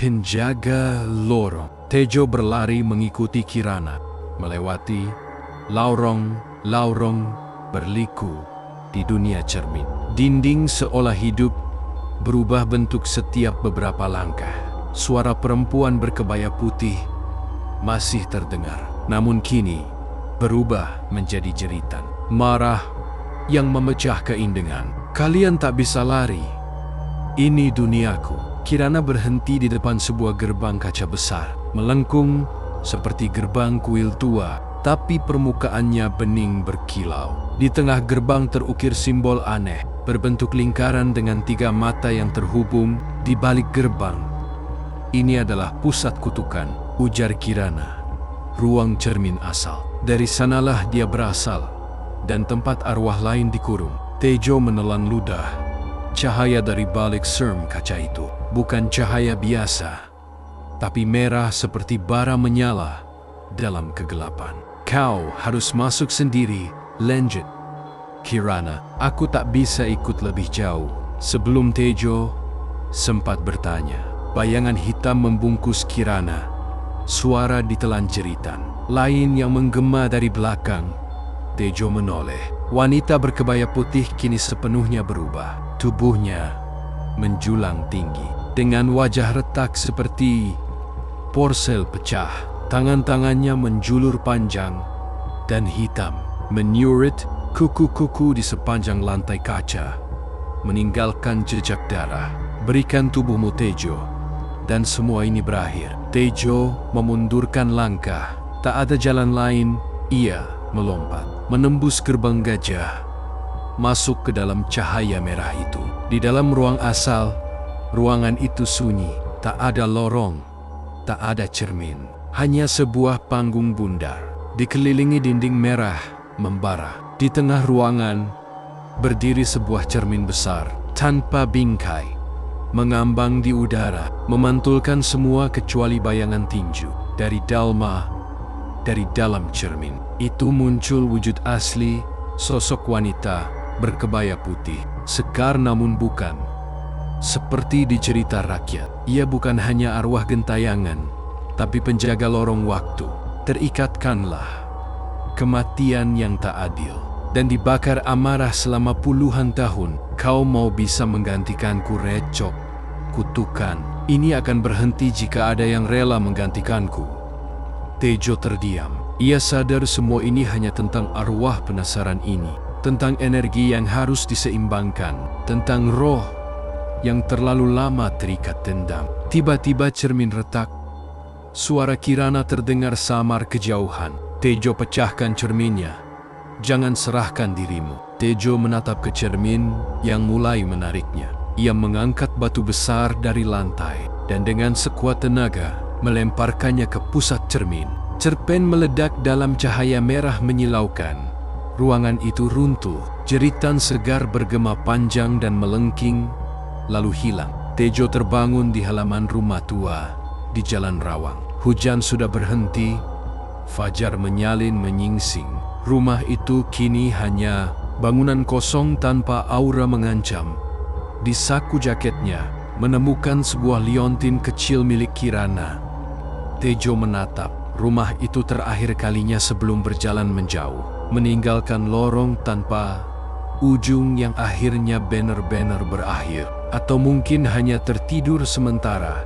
Penjaga lorong. Tejo berlari mengikuti Kirana, melewati lorong-lorong berliku di dunia cermin. Dinding seolah hidup, berubah bentuk setiap beberapa langkah. Suara perempuan berkebaya putih masih terdengar, namun kini berubah menjadi jeritan marah yang memecah keindengan. Kalian tak bisa lari. Ini duniaku. Kirana berhenti di depan sebuah gerbang kaca besar, melengkung seperti gerbang kuil tua, tapi permukaannya bening berkilau. Di tengah gerbang terukir simbol aneh, berbentuk lingkaran dengan 3 mata yang terhubung di balik gerbang. Ini adalah pusat kutukan, ujar Kirana. Ruang cermin asal. Dari sanalah dia berasal, dan tempat arwah lain dikurung. Tejo menelan ludah. Cahaya dari balik serm kaca itu bukan cahaya biasa, tapi merah seperti bara menyala dalam kegelapan. Kau harus masuk sendiri, lanjut Kirana. Aku tak bisa ikut lebih jauh. Sebelum Tejo sempat bertanya, bayangan hitam membungkus Kirana. Suara ditelan jeritan lain yang menggema dari belakang. Tejo menoleh. Wanita berkebaya putih kini sepenuhnya berubah. Tubuhnya menjulang tinggi, dengan wajah retak seperti porsel pecah. Tangan-tangannya menjulur panjang dan hitam, menyurit kuku-kuku di sepanjang lantai kaca, meninggalkan jejak darah. Berikan tubuhmu, Tejo, dan semua ini berakhir. Tejo memundurkan langkah. Tak ada jalan lain. Ia melompat, menembus gerbang gajah, masuk ke dalam cahaya merah itu. Di dalam ruang asal, ruangan itu sunyi. Tak ada lorong, tak ada cermin. Hanya sebuah panggung bundar, dikelilingi dinding merah membara. Di tengah ruangan, berdiri sebuah cermin besar, tanpa bingkai, mengambang di udara, memantulkan semua kecuali bayangan tinju. Dari dalam cermin itu muncul wujud asli, sosok wanita berkebaya putih, sekar namun bukan seperti di cerita rakyat. Ia bukan hanya arwah gentayangan, tapi penjaga lorong waktu. Terikatkanlah kematian yang tak adil dan dibakar amarah selama puluhan tahun. Kau mau bisa menggantikanku, recok? Kutukan ini akan berhenti jika ada yang rela menggantikanku. Tejo terdiam. Ia sadar semua ini hanya tentang arwah penasaran ini, tentang energi yang harus diseimbangkan, tentang roh yang terlalu lama terikat dendam. Tiba-tiba cermin retak. Suara Kirana terdengar samar kejauhan. Tejo pecahkan cerminnya. Jangan serahkan dirimu. Tejo menatap ke cermin yang mulai menariknya. Ia mengangkat batu besar dari lantai dan dengan sekuat tenaga melemparkannya ke pusat cermin. Cerpen meledak dalam cahaya merah menyilaukan. Ruangan itu runtuh. Jeritan segar bergema panjang dan melengking, lalu hilang. Tejo terbangun di halaman rumah tua di Jalan Rawang. Hujan sudah berhenti. Fajar menyalin menyingsing. Rumah itu kini hanya bangunan kosong tanpa aura mengancam. Di saku jaketnya menemukan sebuah liontin kecil milik Kirana. Tejo menatap. Rumah itu terakhir kalinya sebelum berjalan menjauh, meninggalkan lorong tanpa ujung yang akhirnya benar-benar berakhir. Atau mungkin hanya tertidur sementara